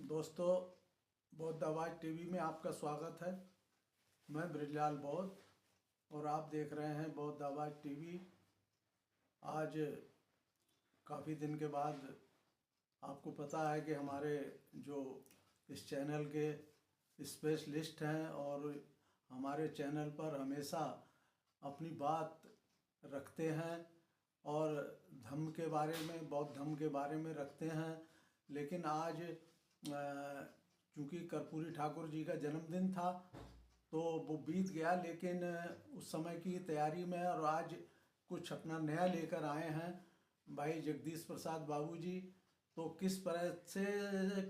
दोस्तों, बौद्ध आवाज़ टीवी में आपका स्वागत है। मैं ब्रिजलाल बौद्ध और आप देख रहे हैं बौद्ध आवाज़ टीवी। आज काफ़ी दिन के बाद आपको पता है कि हमारे जो इस चैनल के स्पेशलिस्ट हैं और हमारे चैनल पर हमेशा अपनी बात रखते हैं और धम्म के बारे में, बौद्ध धम्म के बारे में रखते हैं। लेकिन आज चूँकि कर्पूरी ठाकुर जी का जन्मदिन था तो वो बीत गया, लेकिन उस समय की तैयारी में और आज कुछ अपना नया लेकर आए हैं भाई जगदीश प्रसाद बाबू जी। तो किस तरह से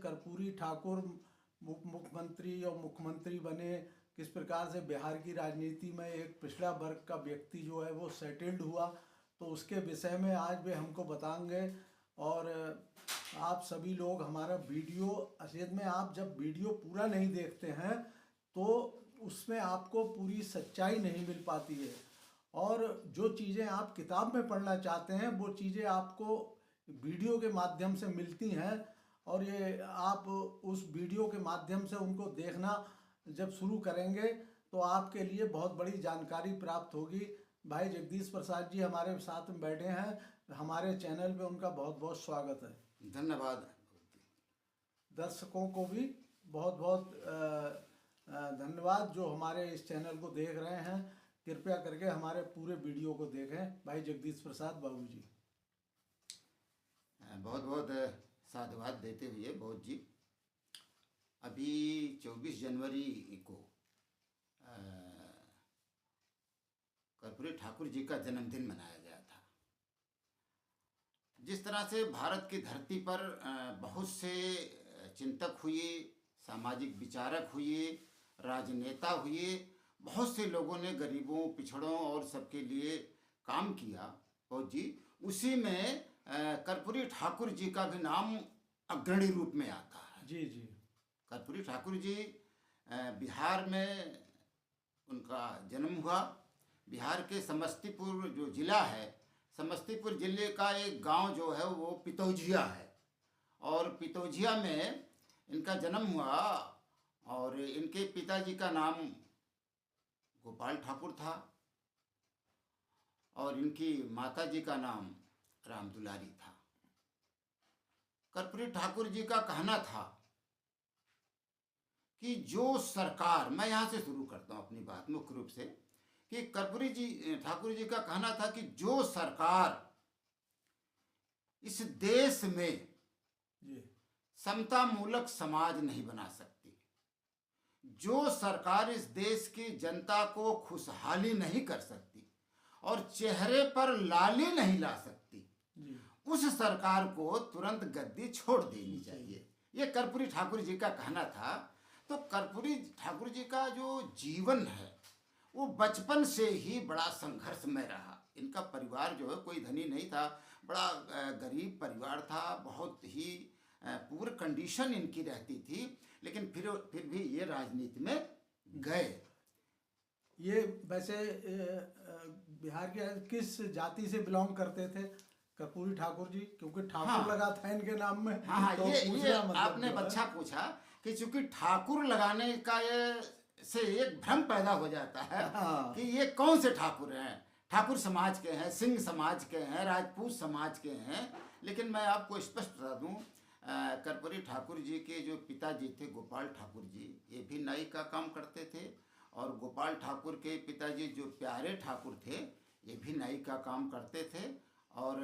कर्पूरी ठाकुर मुख्यमंत्री और मुख्यमंत्री बने, किस प्रकार से बिहार की राजनीति में एक पिछड़ा वर्ग का व्यक्ति जो है वो सेटल्ड हुआ, तो उसके विषय में आज वे हमको बताएंगे। और आप सभी लोग हमारा वीडियो, असलियत में आप जब वीडियो पूरा नहीं देखते हैं तो उसमें आपको पूरी सच्चाई नहीं मिल पाती है, और जो चीज़ें आप किताब में पढ़ना चाहते हैं वो चीज़ें आपको वीडियो के माध्यम से मिलती हैं। और ये आप उस वीडियो के माध्यम से उनको देखना जब शुरू करेंगे तो आपके लिए बहुत बड़ी जानकारी प्राप्त होगी। भाई जगदीश प्रसाद जी हमारे साथ में बैठे हैं, हमारे चैनल पे उनका बहुत बहुत स्वागत है। धन्यवाद। दर्शकों को भी बहुत बहुत धन्यवाद जो हमारे इस चैनल को देख रहे हैं। कृपया करके हमारे पूरे वीडियो को देखें। भाई जगदीश प्रसाद बाबू जी, बहुत बहुत साधुवाद देते हुए बौद्ध जी, अभी 24 जनवरी को कर्पूरी ठाकुर जी का जन्मदिन मनाया गया था। जिस तरह से भारत की धरती पर बहुत से चिंतक हुए, सामाजिक विचारक हुए, राजनेता हुए, बहुत से लोगों ने गरीबों, पिछड़ों और सबके लिए काम किया बौद्ध जी, उसी में कर्पूरी ठाकुर जी का भी नाम अग्रणी रूप में आता है। जी जी। कर्पूरी ठाकुर जी बिहार में उनका जन्म हुआ। बिहार के समस्तीपुर जो ज़िला है, समस्तीपुर ज़िले का एक गांव जो है वो पितौजिया है, और पितौजिया में इनका जन्म हुआ। और इनके पिताजी का नाम गोपाल ठाकुर था और इनकी माताजी का नाम राम दुलारी था। कर्पूरी ठाकुर जी का कहना था कि जो सरकार, मैं यहाँ से शुरू करता हूँ अपनी बात मुख्य रूप से, कि कर्पूरी जी ठाकुर जी का कहना था कि जो सरकार इस देश में समतामूलक समाज नहीं बना सकती, जो सरकार इस देश की जनता को खुशहाली नहीं कर सकती और चेहरे पर लाली नहीं ला सकती, उस सरकार को तुरंत गद्दी छोड़ देनी चाहिए। ये कर्पूरी ठाकुर जी का कहना था। तो कर्पूरी ठाकुर जी का जो जीवन है वो बचपन से ही बड़ा संघर्षमय रहा। इनका परिवार जो है कोई धनी नहीं था, बड़ा गरीब परिवार था, बहुत ही पुअर कंडीशन इनकी रहती थी, लेकिन फिर भी ये राजनीति में गए। ये वैसे बिहार के किस जाति से बिलोंग करते थे कर्पूरी ठाकुर जी? क्योंकि ठाकुर लगा था इनके नाम में। हाँ, तो ये आपने अच्छा पूछा कि चूंकि ठाकुर लगाने का से एक भ्रम पैदा हो जाता है कि ये कौन से ठाकुर हैं। ठाकुर समाज के हैं, सिंह समाज के हैं, राजपूत समाज के हैं। लेकिन मैं आपको स्पष्ट बता दूं, कर्पूरी ठाकुर जी के जो पिताजी थे गोपाल ठाकुर जी, ये भी नाई का काम करते थे, और गोपाल ठाकुर के पिताजी जो प्यारे ठाकुर थे ये भी नाई का काम करते थे। और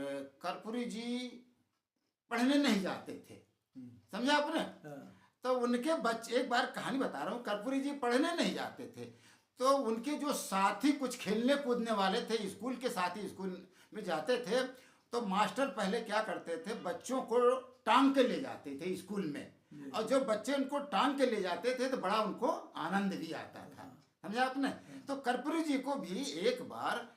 कर्पूरी जी पढ़ने नहीं जाते थे, समझा आपने? तो उनके बच्चे, एक बार कहानी बता रहा हूँ, कर्पूरी जी पढ़ने नहीं जाते थे तो उनके जो साथी कुछ खेलने कूदने वाले थे, स्कूल के साथी स्कूल में जाते थे, तो मास्टर पहले क्या करते थे, बच्चों को टांग के ले जाते थे स्कूल में, और जो बच्चे उनको टांग के ले जाते थे तो बड़ा उनको आनंद भी आता था, समझा आपने? तो कर्पूरी जी को भी एक बार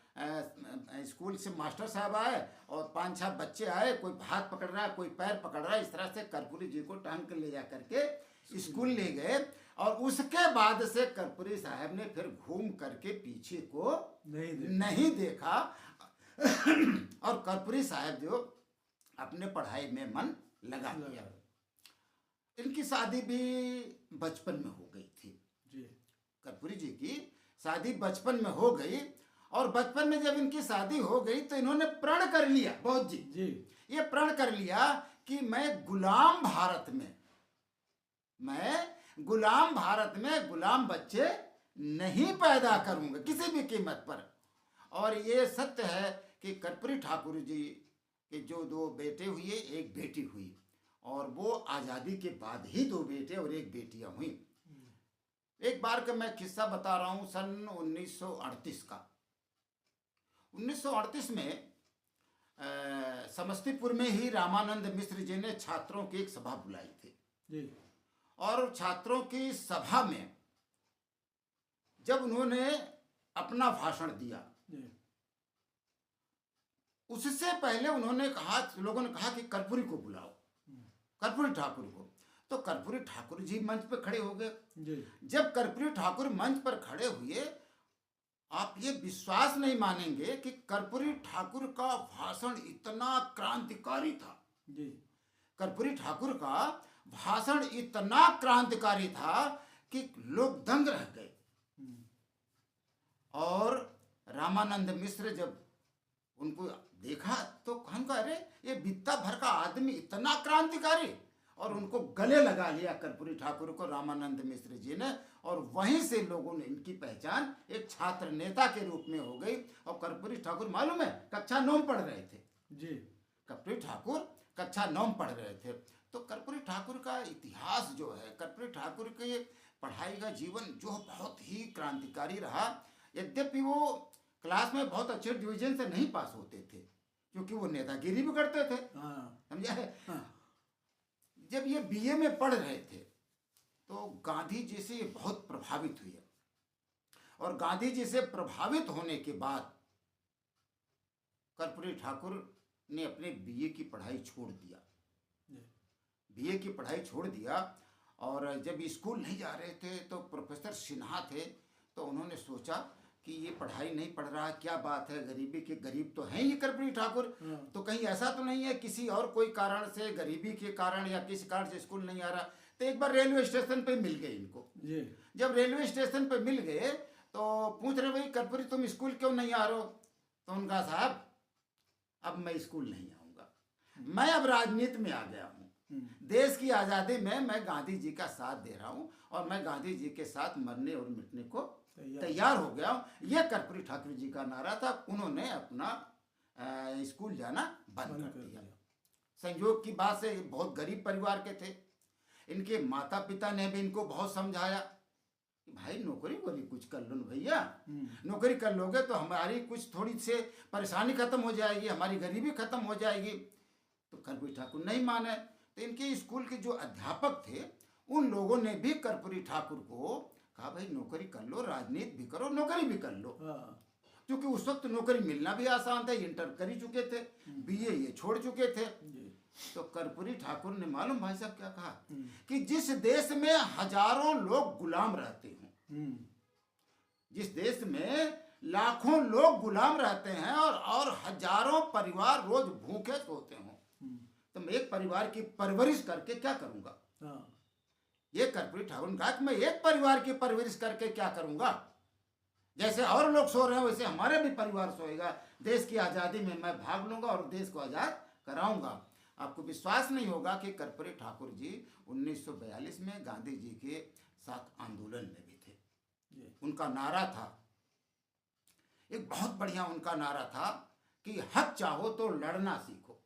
स्कूल से मास्टर साहब आए और 5-6 बच्चे आए, कोई हाथ पकड़ रहा है, कोई पैर पकड़ रहा है, इस तरह से कर्पूरी जी को टांग के ले जा करके स्कूल ले गए। और उसके बाद से कर्पूरी साहब ने फिर घूम करके पीछे को नहीं देखा और कर्पूरी साहब जो अपने पढ़ाई में मन लगा लिया। इनकी शादी भी बचपन में हो गई थी। जी कर्पूरी जी की शादी बचपन में हो गई, और बचपन में जब इनकी शादी हो गई तो इन्होंने प्रण कर लिया, बहुत जी जी ये प्रण कर लिया कि मैं गुलाम भारत में गुलाम बच्चे नहीं पैदा करूंगा किसी भी कीमत पर। और ये सत्य है कि कर्पूरी ठाकुर जी के जो 2 बेटे हुए, एक बेटी हुई, और वो आज़ादी के बाद ही 2 बेटे और 1 बेटियां हुई। एक बार का मैं किस्सा बता रहा हूँ, सन 1938 का। 1938 में समस्तीपुर में ही रामानंद मिश्र जी ने छात्रों की एक सभा बुलाई थी। जी और छात्रों की सभा में जब उन्होंने अपना भाषण दिया, जी उससे पहले उन्होंने कहा, लोगों ने कहा कि कर्पूरी को बुलाओ, कर्पूरी ठाकुर को। तो कर्पूरी ठाकुर जी मंच पर खड़े हो गए। जी जब कर्पूरी ठाकुर मंच पर खड़े हुए, आप ये विश्वास नहीं मानेंगे कि कर्पूरी ठाकुर का भाषण इतना क्रांतिकारी था। जी कर्पूरी ठाकुर का भाषण इतना क्रांतिकारी था कि लोग दंग रह गए। और रामानंद मिश्र जब उनको देखा तो कहा, अरे ये बित्ता भर का आदमी इतना क्रांतिकारी, और उनको गले लगा लिया कर्पूरी ठाकुर को रामानंद मिश्र जी ने। और वहीं से लोगों ने इनकी पहचान एक छात्र नेता के रूप में हो गई। और कर्पूरी ठाकुर मालूम है कक्षा 9 पढ़ रहे थे। जी कर्पूरी ठाकुर कक्षा 9 पढ़ रहे थे। तो कर्पूरी ठाकुर का इतिहास जो है, कर्पूरी ठाकुर के पढ़ाई का जीवन जो बहुत ही क्रांतिकारी रहा। यद्यपि वो क्लास में बहुत अच्छे डिवीजन से नहीं पास होते थे, क्योंकि वो नेतागिरी भी करते थे। समझा है? जब ये बीए में पढ़ रहे थे तो गांधी जी से ये बहुत प्रभावित हुए, और गांधी जी से प्रभावित होने के बाद कर्पूरी ठाकुर ने अपने बीए की पढ़ाई छोड़ दिया। बीए की पढ़ाई छोड़ दिया, और जब स्कूल नहीं जा रहे थे तो प्रोफेसर सिन्हा थे, तो उन्होंने सोचा कि ये पढ़ाई नहीं पढ़ रहा, क्या बात है, गरीबी के गरीब तो हैं ये कर्पूरी ठाकुर, तो कहीं ऐसा तो नहीं है किसी और कोई कारण से, गरीबी के कारण या किसी कारण से स्कूल नहीं आ रहा। तो एक बार रेलवे स्टेशन पे मिल गए इनको। जब रेलवे स्टेशन पे मिल गए तो पूछ रहे, भाई कर्पूरी तुम स्कूल क्यों नहीं आ रहे हो? तो उनका, साहब अब मैं स्कूल नहीं आऊँगा, मैं अब राजनीति में आ गया हूँ। देश की आज़ादी में मैं गांधी जी का साथ दे रहा हूँ, और मैं गांधी जी के साथ मरने और मिटने को तैयार हो गया हूँ। यह कर्पूरी ठाकुर जी का नारा था। उन्होंने अपना स्कूल जाना बंद कर दिया। संयोग की बात से बहुत गरीब परिवार के थे। इनके माता पिता ने भी इनको बहुत समझाया कि भाई नौकरी वोकरी कुछ कर लो भैया, नौकरी कर लोगे तो हमारी कुछ थोड़ी से परेशानी खत्म हो जाएगी, हमारी गरीबी खत्म हो जाएगी। तो कर्पूरी ठाकुर नहीं माने। तो इनके स्कूल के जो अध्यापक थे उन लोगों ने भी कर्पूरी ठाकुर को कहा, भाई नौकरी कर लो, राजनीति भी करो, नौकरी भी कर लो। क्योंकि उस वक्त नौकरी मिलना भी आसान था, इंटर कर ही चुके थे, बीए ये छोड़ चुके थे। तो कर्पूरी ठाकुर ने मालूम भाई साहब क्या कहा कि जिस देश में हजारों लोग गुलाम रहते हैं, जिस देश में लाखों लोग गुलाम रहते हैं और हजारों परिवार रोज भूखे सोते हों, तो मैं एक परिवार की परवरिश करके क्या करूंगा? ये कर्पूरी ठाकुर ने कहा कि मैं एक परिवार की परवरिश करके क्या करूंगा? जैसे और लोग सो रहे हैं वैसे हमारे भी परिवार सोएगा। देश की आज़ादी में मैं भाग लूंगा और देश को आज़ाद कराऊंगा। आपको विश्वास नहीं होगा कि कर्पूरी ठाकुर जी 1942 में गांधी जी के साथ आंदोलन में भी थे। उनका नारा था, एक बहुत बढ़िया उनका नारा था कि हक चाहो तो लड़ना सीखो,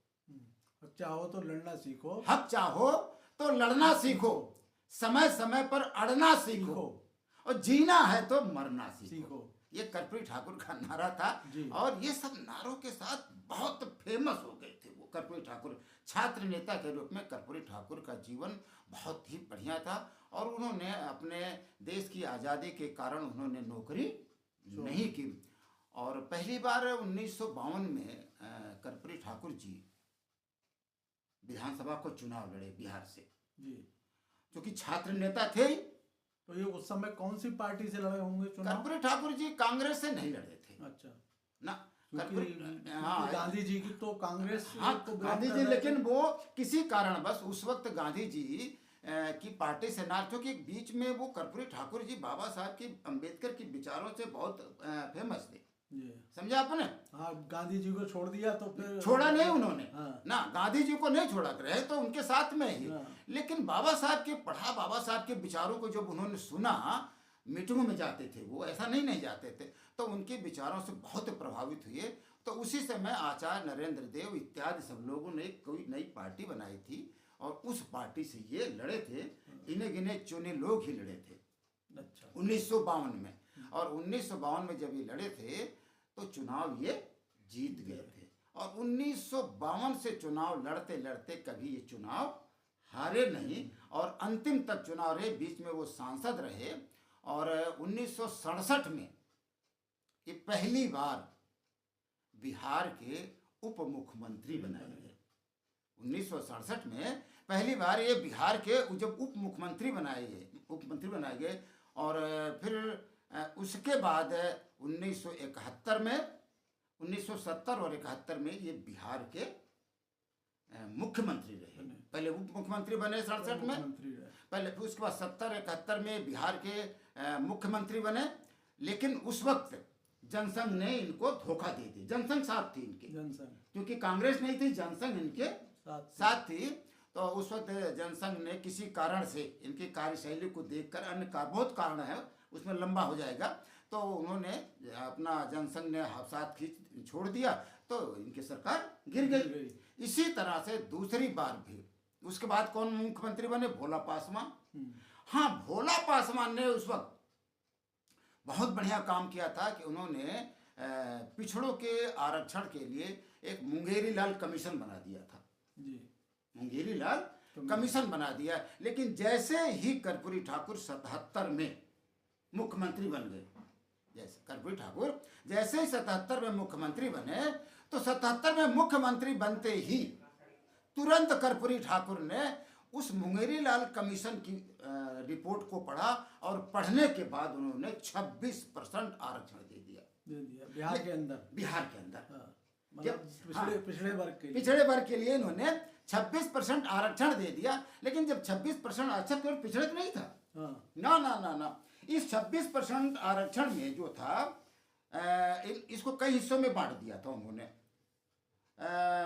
हक चाहो तो लड़ना सीखो, हक चाहो तो लड़ना सीखो, समय समय पर अड़ना सीखो, और जीना है तो मरना सीखो। ये कर्पूरी ठाकुर का नारा था। और ये सब नारों के साथ बहुत फेमस हो गए थे वो कर्पूरी ठाकुर। छात्र नेता के रूप में कर्पूरी ठाकुर का जीवन बहुत ही बढ़िया था। और उन्होंने अपने देश की आज़ादी के कारण उन्होंने नौकरी नहीं की। और पहली बार 1952 में कर्पूरी ठाकुर जी विधानसभा को चुनाव लड़े बिहार से, क्योंकि छात्र नेता थे। तो ये उस समय कौन सी पार्टी से लड़े होंगे चुनाव? कर्पूरी ठाकुर जी कांग्रेस से नहीं लड़े थे। अच्छा ना, हाँ, गांधी जी की तो कांग्रेस, हाँ गांधी जी, लेकिन वो किसी कारणवश उस वक्त गांधी जी की पार्टी से ना, क्योंकि बीच में वो कर्पूरी ठाकुर जी बाबा साहब की अंबेडकर की विचारों से बहुत फेमस थे, जी। समझा आपने। हाँ, गांधी जी को छोड़ दिया तो फिर छोड़ा नहीं उन्होंने। हाँ। ना, गांधी जी को नहीं छोड़ा, रहे तो उनके साथ में ही। हाँ। लेकिन बाबा साहब के पढ़ा, बाबा साहब के विचारों को जब उन्होंने सुना, मीटिंगों में जाते थे वो, ऐसा नहीं जाते थे, तो उनके विचारों से बहुत प्रभावित हुए। तो उसी समय आचार्य नरेंद्र देव इत्यादि सब लोगों ने कोई नई पार्टी बनाई थी और उस पार्टी से ये लड़े थे। इन्हें गिने चुने लोग ही लड़े थे। अच्छा। 1952 में। और 1952 में जब ये लड़े थे तो चुनाव ये जीत गए थे। और 1952 से चुनाव लड़ते लड़ते कभी ये चुनाव हारे नहीं और अंतिम तक चुनाव रहे। बीच में वो सांसद रहे और 1967 में ये पहली बार बिहार के उप मुख्यमंत्री बनाए गए। 1967 में पहली बार ये बिहार के जब उप मुख्यमंत्री बनाए गए और फिर उसके बाद 1971 में, 1970 और 71 में ये बिहार के मुख्यमंत्री रहे। पहले उप मुख्यमंत्री बने 67 में, पहले, फिर उसके बाद 70-71 में बिहार के मुख्यमंत्री बने। लेकिन उस वक्त जनसंघ ने इनको धोखा दे दी। जनसंघ साथ थी इनकी, क्योंकि कांग्रेस नहीं थी, जनसंघ इनके साथ थी। तो उस वक्त जनसंघ ने किसी कारण से इनकी कार्यशैली को देखकर, अन्य बहुत कारण है, उसमें लंबा हो जाएगा, तो उन्होंने अपना जनसंघ ने साथ खींच छोड़ दिया, तो इनकी सरकार गिर गई। इसी तरह से दूसरी बार भी उसके बाद कौन मुख्यमंत्री बने? भोला पासवान। हाँ, भोला पासवान ने उस वक्त बहुत बढ़िया काम किया था कि उन्होंने पिछड़ों के आरक्षण के लिए एक मुंगेरी लाल कमीशन बना दिया था जी। मुंगेरी लाल कमीशन बना दिया। लेकिन जैसे ही कर्पूरी ठाकुर 77 में मुख्यमंत्री बन गए, जैसे कर्पूरी ठाकुर जैसे ही 77 में मुख्यमंत्री बने, तो 77 में मुख्यमंत्री बनते ही तुरंत कर्पूरी ठाकुर ने उस मुंगेरी लाल कमीशन की रिपोर्ट को पढ़ा और पढ़ने के बाद उन्होंने 26% आरक्षण दे दिया बिहार के अंदर। पिछड़े वर्ग के लिए इन्होंने 26% आरक्षण दे दिया। लेकिन जब 26% आरक्षण केवल पिछड़े तो नहीं था, ना ना ना ना, इस 26% आरक्षण में जो था इसको कई हिस्सों में बांट दिया था उन्होंने।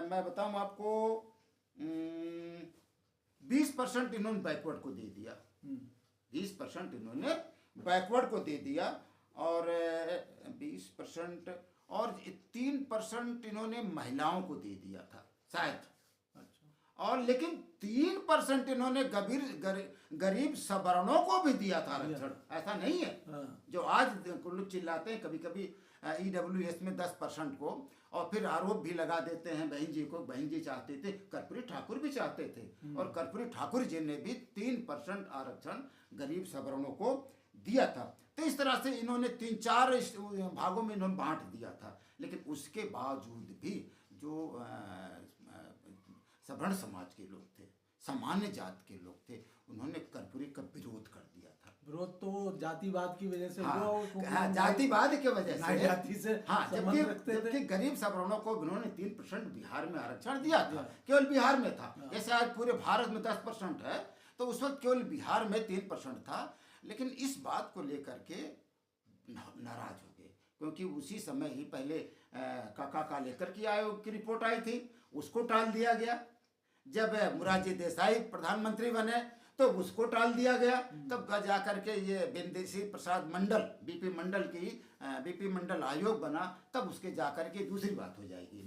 मैं बताऊं आपको, 20% इन्होंने बैकवर्ड को दे दिया, 20% इन्होंने बैकवर्ड को दे दिया और 20% और 3% इन्होंने महिलाओं को दे दिया था शायद। अच्छा। और लेकिन 3% इन्होंने गरीब सवर्णों को भी दिया था आरक्षण, ऐसा नहीं है जो आज लोग चिल्लाते हैं कभी कभी EWS में 10% को, और फिर आरोप भी लगा देते हैं बहन जी को। बहन जी चाहते थे, कर्पूरी ठाकुर भी चाहते थे, और कर्पूरी ठाकुर जी ने भी 3% आरक्षण गरीब सवर्णों को दिया था। तो इस तरह से इन्होंने 3-4 भागों में इन्होंने बांट दिया था। लेकिन उसके बावजूद भी जो सवर्ण समाज के लोग थे, सामान्य जात के लोग थे, उन्होंने कर्पूरी का विरोध कर दिया था। विरोध तो जातिवाद की वजह से जातिवाद की वजह से, जाति से, हाँ, जबकि गरीब सवर्णों को उन्होंने 3% बिहार में आरक्षण दिया था, केवल बिहार में था। जैसे आज पूरे भारत में 10% है, तो उस वक्त केवल बिहार में 3% था। लेकिन इस बात को लेकर के नाराज हो गए, क्योंकि उसी समय ही पहले काका कालेकर की आयोग की रिपोर्ट आई थी, उसको टाल दिया गया। जब मोरारजी देसाई प्रधानमंत्री बने तो उसको टाल दिया गया। तब जाकर के ये बिंदेसी प्रसाद मंडल, बीपी मंडल आयोग बना, तब उसके जाकर के दूसरी बात हो जाएगी,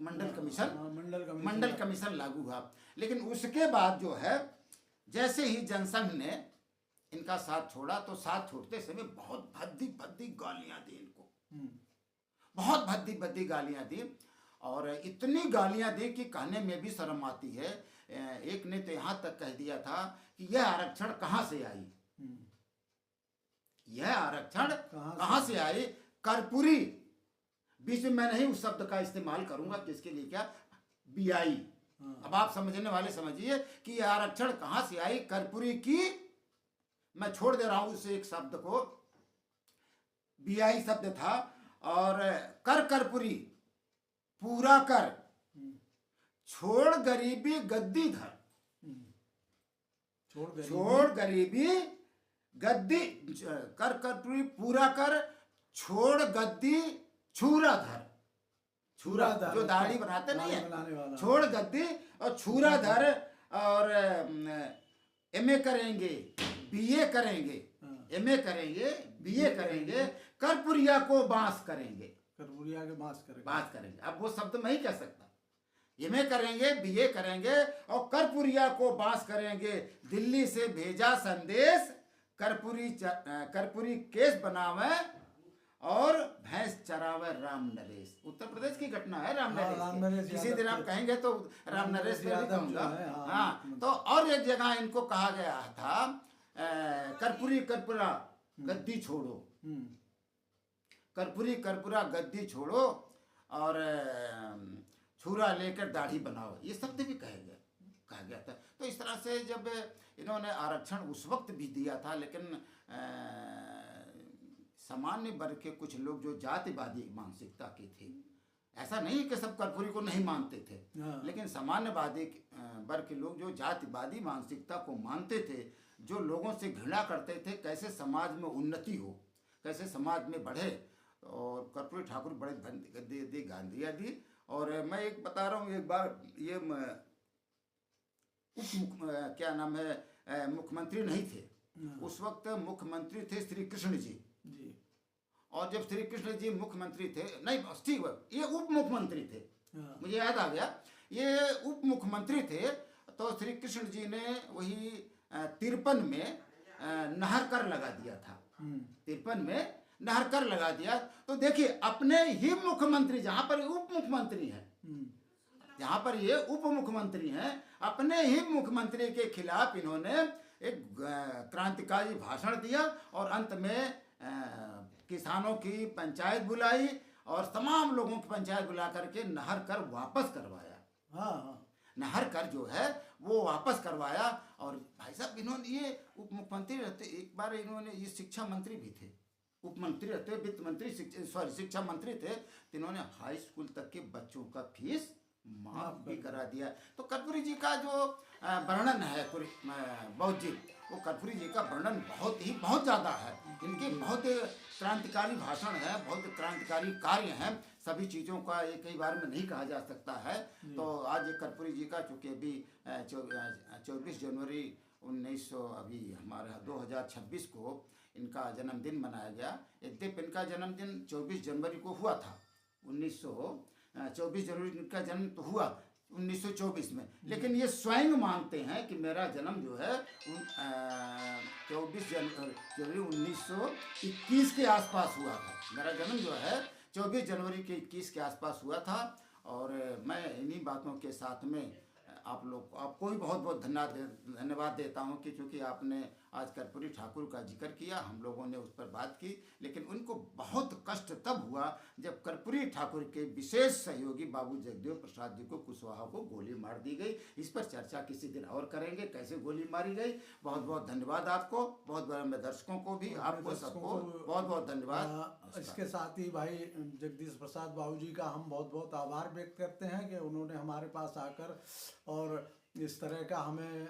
मंडल कमीशन लागू हुआ। लेकिन उसके बाद जो है, जैसे ही जनसंघ ने इनका साथ छोड़ा, तो साथ छोड़ते समय बहुत भद्दी गालियां दी इनको, बहुत भद्दी गालियां दी, और इतनी गालियां दी कि कहने में भी शर्म आती है। एक ने तो यहां तक कह दिया था कि यह आरक्षण कहां से आई, यह आरक्षण कहां से आई। कर्पूरी, बीच में मैं नहीं उस शब्द का इस्तेमाल करूंगा, किसके लिए क्या, बीआई। अब आप समझने वाले समझिए कि यह आरक्षण कहां से आई। कर्पूरी की, मैं छोड़ दे रहा हूं उस एक शब्द को, बीआई शब्द था। और कर्पूरी, पूरा कर, छोड़ गरीबी गद्दी धर, छोड़ गरीबी गद्दी कर कर्पूरी पूरा कर, छोड़ गद्दी छूरा धर। छूरा जो दाढ़ी बनाते नहीं है, छोड़ गद्दी और छूरा धर, और एमए करेंगे, बीए करेंगे, एमए करेंगे, बीए करेंगे, कर्पूरिया को बांस करेंगे, कर्पूरिया के बांस करेंगे। अब वो शब्द मैं ही कह सकता। एमए करेंगे, बीए करेंगे और कर्पूरिया को बांस करेंगे। दिल्ली से भेजा संदेश, कर्पूरी केस बनावे और भैंस चरावे राम नरेश। उत्तर प्रदेश की घटना है राम नरेश। किसी दिन आप कहेंगे तो राम नरेश पे भी कहूंगा। हाँ, तो और एक जगह इनको कहा गया था कर्पूरा गद्दी छोड़ो, कर्पूरा गद्दी छोड़ो और छुरा लेकर दाढ़ी बनाओ, ये शब्द भी कहा गया था। तो इस तरह से जब इन्होंने आरक्षण उस वक्त भी दिया था, लेकिन सामान्य वर्ग के कुछ लोग जो जातिवादी मानसिकता के थे, ऐसा नहीं कि सब कर्पूरी को नहीं मानते थे, लेकिन सामान्यवादी वर्ग के लोग जो जातिवादी मानसिकता को मानते थे, जो लोगों से घृणा करते थे, कैसे समाज में उन्नति हो, कैसे समाज में बढ़े, और कर्पूरी ठाकुर बड़े गद्दी गांधिया दी। और मैं एक बता रहा हूँ, एक बार ये क्या नाम है, मुख्यमंत्री नहीं थे उस वक्त, मुख्यमंत्री थे श्री कृष्ण जी। और जब श्री कृष्ण जी मुख्यमंत्री थे, नहीं ठीक है, ये उप मुख्यमंत्री थे, मुझे याद आ गया, ये उप मुख्यमंत्री थे। तो श्री कृष्ण जी ने वही 53 में नहर कर लगा दिया था, 53 में नहर कर लगा दिया। तो देखिए, अपने ही मुख्यमंत्री, जहां पर उप मुख्यमंत्री है, जहां पर ये उप मुख्यमंत्री हैं, अपने ही मुख्यमंत्री के खिलाफ इन्होंने एक क्रांतिकारी भाषण दिया और अंत में किसानों की पंचायत बुलाई और तमाम लोगों की पंचायत बुला करके नहर कर वापस करवाया। नहर कर जो है वो वापस करवाया। और भाई साहब, इन्होंने ये उप मुख्यमंत्री रहते, एक बार इन्होंने ये शिक्षा मंत्री भी थे, उप मंत्री रहते, वित्त मंत्री, शिक्षा मंत्री थे, तो इन्होंने हाई स्कूल तक के बच्चों का फीस माफ भी करा दिया। तो कर्पूरी जी का जो वर्णन है बौद्ध जी, वो कर्पूरी जी का वर्णन बहुत ज़्यादा है। इनके बहुत क्रांतिकारी भाषण है, बहुत क्रांतिकारी कार्य हैं, सभी चीज़ों का एक ही बार में नहीं कहा जा सकता है। तो आज ये कर्पूरी जी का, चूँकि अभी 24 जनवरी 1900 अभी हमारा 2026 को इनका जन्मदिन मनाया गया। यद्यपि इनका जन्मदिन 24 जनवरी को हुआ था, 24 जनवरी इनका जन्म तो हुआ 1924 में, लेकिन ये स्वयं मानते हैं कि मेरा जन्म जो है 24 जनवरी 1921 के आसपास हुआ था। मेरा जन्म जो है 24 जनवरी के 21 के आसपास हुआ था। और मैं इन्हीं बातों के साथ में आपको भी बहुत बहुत धन्यवाद देता हूं कि चूँकि आपने आज कर्पूरी ठाकुर का जिक्र किया, हम लोगों ने उस पर बात की, लेकिन उनको बहुत कष्ट तब हुआ जब कर्पूरी ठाकुर के विशेष सहयोगी बाबू जगदेव प्रसाद जी को कुशवाहा को गोली मार दी गई। इस पर चर्चा किसी दिन और करेंगे, कैसे गोली मारी गई। बहुत बहुत धन्यवाद आपको, बहुत बहुत दर्शकों को भी, आपको सबको बहुत बहुत धन्यवाद। इसके साथ ही भाई जगदीश प्रसाद बाबू जी का हम बहुत बहुत आभार व्यक्त करते हैं कि उन्होंने हमारे पास आकर और इस तरह का हमें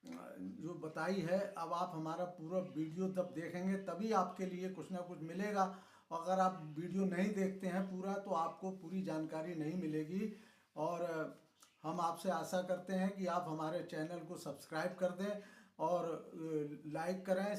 जो बताई है। अब आप हमारा पूरा वीडियो जब देखेंगे तभी आपके लिए कुछ ना कुछ मिलेगा। अगर आप वीडियो नहीं देखते हैं पूरा तो आपको पूरी जानकारी नहीं मिलेगी। और हम आपसे आशा करते हैं कि आप हमारे चैनल को सब्सक्राइब कर दें और लाइक करें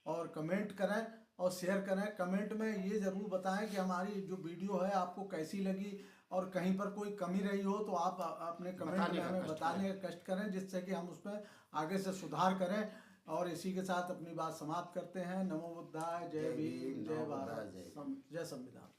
और कमेंट करें और शेयर करें। कमेंट में ये ज़रूर बताएं कि हमारी जो वीडियो है आपको कैसी लगी, और कहीं पर कोई कमी रही हो तो आप अपने कमेंट में हमें बताने का कष्ट करें, जिससे कि हम उस पर आगे से सुधार करें। और इसी के साथ अपनी बात समाप्त करते हैं। नमो बुद्धाय, जय भीम, जय भारत, जय संविधान।